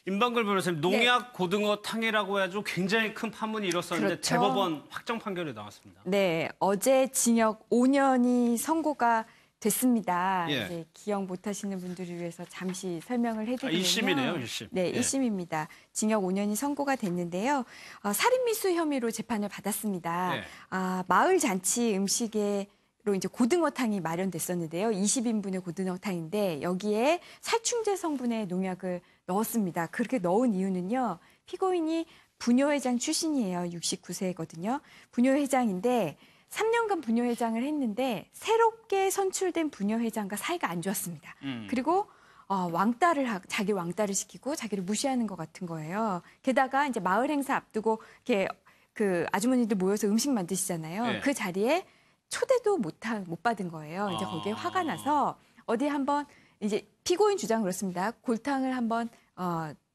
임방글 변호사님, 네. 농약 고등어탕이라고 해가지고 굉장히 큰 판문이 일었었는데 그렇죠. 대법원 확정 판결이 나왔습니다. 네, 어제 징역 5년이 선고가 됐습니다. 예. 이제 기억 못하시는 분들을 위해서 잠시 설명을 해드리면요. 1심이네요, 1심. 네, 예. 1심입니다. 징역 5년이 선고가 됐는데요. 살인미수 혐의로 재판을 받았습니다. 예. 마을 잔치 음식으로 이제 고등어탕이 마련됐었는데요. 20인분의 고등어탕인데 여기에 살충제 성분의 농약을 넣었습니다. 그렇게 넣은 이유는요. 피고인이 부녀회장 출신이에요. 69세거든요. 부녀회장인데 3년간 부녀회장을 했는데 새롭게 선출된 부녀회장과 사이가 안 좋았습니다. 그리고 자기 왕따를 시키고 자기를 무시하는 것 같은 거예요. 게다가 이제 마을 행사 앞두고 이렇게 그 아주머니들 모여서 음식 만드시잖아요. 네. 그 자리에 초대도 못 받은 거예요. 이제 거기에 화가 나서 어디 한번 이제 피고인 주장 그렇습니다. 골탕을 한번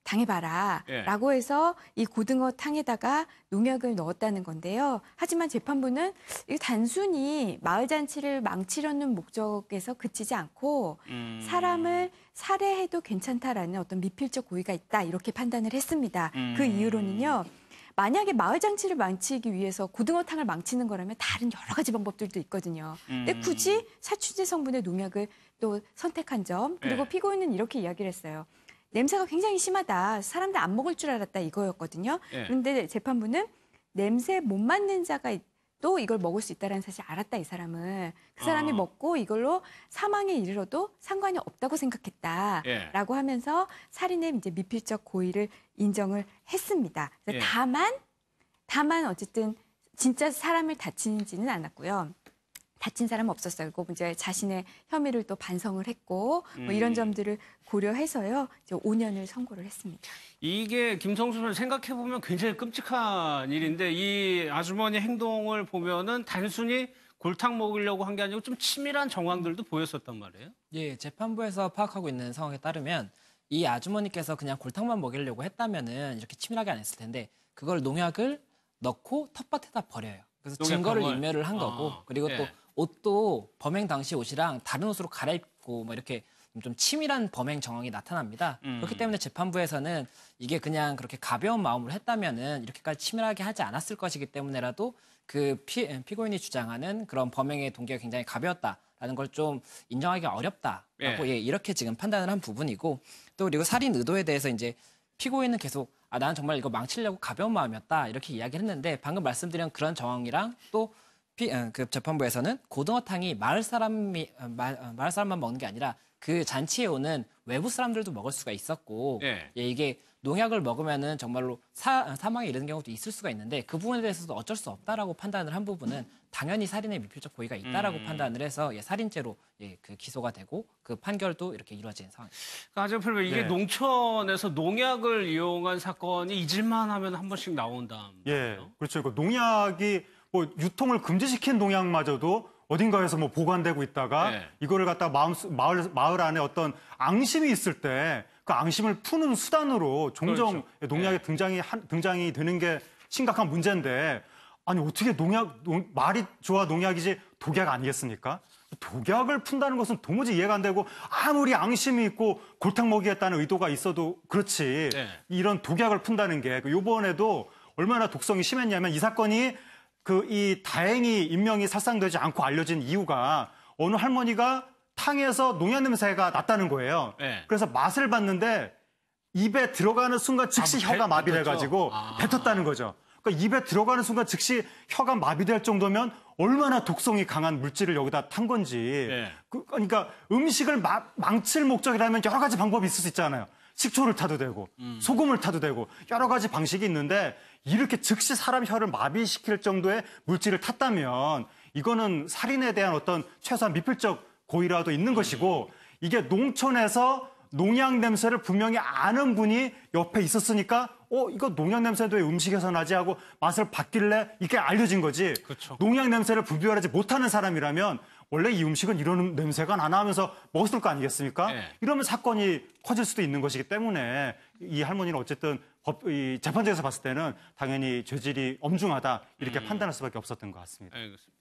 당해봐라 예. 라고 해서 이 고등어탕에다가 농약을 넣었다는 건데요. 하지만 재판부는 이게 단순히 마을 잔치를 망치려는 목적에서 그치지 않고 사람을 살해해도 괜찮다라는 어떤 미필적 고의가 있다 이렇게 판단을 했습니다. 그 이유로는요. 만약에 마을 잔치를 망치기 위해서 고등어탕을 망치는 거라면 다른 여러 가지 방법들도 있거든요. 근데 굳이 살충제 성분의 농약을 또 선택한 점 그리고 예. 피고인은 이렇게 이야기를 했어요. 냄새가 굉장히 심하다. 사람들 안 먹을 줄 알았다 이거였거든요. 예. 그런데 재판부는 냄새 못 맡는 자가 또 이걸 먹을 수 있다는 사실 알았다 이 사람은. 그 사람이 먹고 이걸로 사망에 이르러도 상관이 없다고 생각했다라고 예. 하면서 살인의 이제 미필적 고의를 인정을 했습니다. 예. 다만 어쨌든 진짜 사람을 다치지는 않았고요. 다친 사람은 없었어요. 그리고 이제 자신의 혐의를 또 반성을 했고 뭐 이런 점들을 고려해서요. 이제 5년을 선고를 했습니다. 이게 김성수 선 생각해보면 굉장히 끔찍한 일인데 이 아주머니 행동을 보면은 단순히 골탕 먹으려고 한 게 아니고 좀 치밀한 정황들도 보였었단 말이에요. 예, 재판부에서 파악하고 있는 상황에 따르면 이 아주머니께서 그냥 골탕만 먹이려고 했다면은 이렇게 치밀하게 안 했을 텐데 그걸 농약을 넣고 텃밭에다 버려요. 그래서 증거를 인멸을 한 거고 그리고 또 옷도 범행 당시 옷이랑 다른 옷으로 갈아입고 뭐 이렇게 좀 치밀한 범행 정황이 나타납니다. 그렇기 때문에 재판부에서는 이게 그냥 그렇게 가벼운 마음으로 했다면은 이렇게까지 치밀하게 하지 않았을 것이기 때문에라도 그 피고인이 주장하는 그런 범행의 동기가 굉장히 가벼웠다라는 걸 좀 인정하기가 어렵다라고 이렇게 지금 판단을 한 부분이고 또 그리고 살인 의도에 대해서 이제 피고인은 계속 나는 정말 이거 망치려고 가벼운 마음이었다 이렇게 이야기를 했는데 방금 말씀드린 그런 정황이랑 또 그 재판부에서는 고등어탕이 마을 사람만 먹는 게 아니라 그 잔치에 오는 외부 사람들도 먹을 수가 있었고 이게 농약을 먹으면은 정말로 사망에 이르는 경우도 있을 수가 있는데 그 부분에 대해서도 어쩔 수 없다라고 판단을 한 부분은 당연히 살인의 미필적 고의가 있다라고 판단을 해서 살인죄로 그 기소가 되고 그 판결도 이렇게 이루어진 상황입니다. 그러니까 이게 농촌에서 농약을 이용한 사건이 잊을만 하면 한 번씩 나온다. 예, 그렇죠. 농약이 뭐 유통을 금지시킨 농약마저도 어딘가에서 뭐 보관되고 있다가 이거를 갖다가 마을 안에 어떤 앙심이 있을 때 그 앙심을 푸는 수단으로 종종 농약이 등장이 되는 게 심각한 문제인데 아니 어떻게 말이 좋아 농약이지 독약 아니겠습니까? 독약을 푼다는 것은 도무지 이해가 안 되고 아무리 앙심이 있고 골탕 먹이겠다는 의도가 있어도 그렇지 이런 독약을 푼다는 게 이번에도 얼마나 독성이 심했냐면 이 사건이 다행히 인명이 살상되지 않고 알려진 이유가 어느 할머니가 탕에서 농약 냄새가 났다는 거예요. 그래서 맛을 봤는데 입에 들어가는 순간 즉시 혀가 마비를 해가지고 뱉었다는 거죠. 그러니까 입에 들어가는 순간 즉시 혀가 마비될 정도면 얼마나 독성이 강한 물질을 여기다 탄 건지. 그러니까 음식을 망칠 목적이라면 여러 가지 방법이 있을 수 있잖아요. 식초를 타도 되고 소금을 타도 되고 여러 가지 방식이 있는데 이렇게 즉시 사람 혀를 마비시킬 정도의 물질을 탔다면 이거는 살인에 대한 어떤 최소한 미필적 고의라도 있는 것이고 이게 농촌에서 농약 냄새를 분명히 아는 분이 옆에 있었으니까 이거 농약 냄새도 왜 음식에서 나지 하고 맛을 봤길래 이게 알려진 거지. 그렇죠. 농약 냄새를 분별하지 못하는 사람이라면 원래 이 음식은 이런 냄새가 나나 하면서 먹었을 거 아니겠습니까? 이러면 사건이 커질 수도 있는 것이기 때문에 이 할머니는 어쨌든 재판장에서 봤을 때는 당연히 죄질이 엄중하다 이렇게 판단할 수밖에 없었던 것 같습니다. 알겠습니다.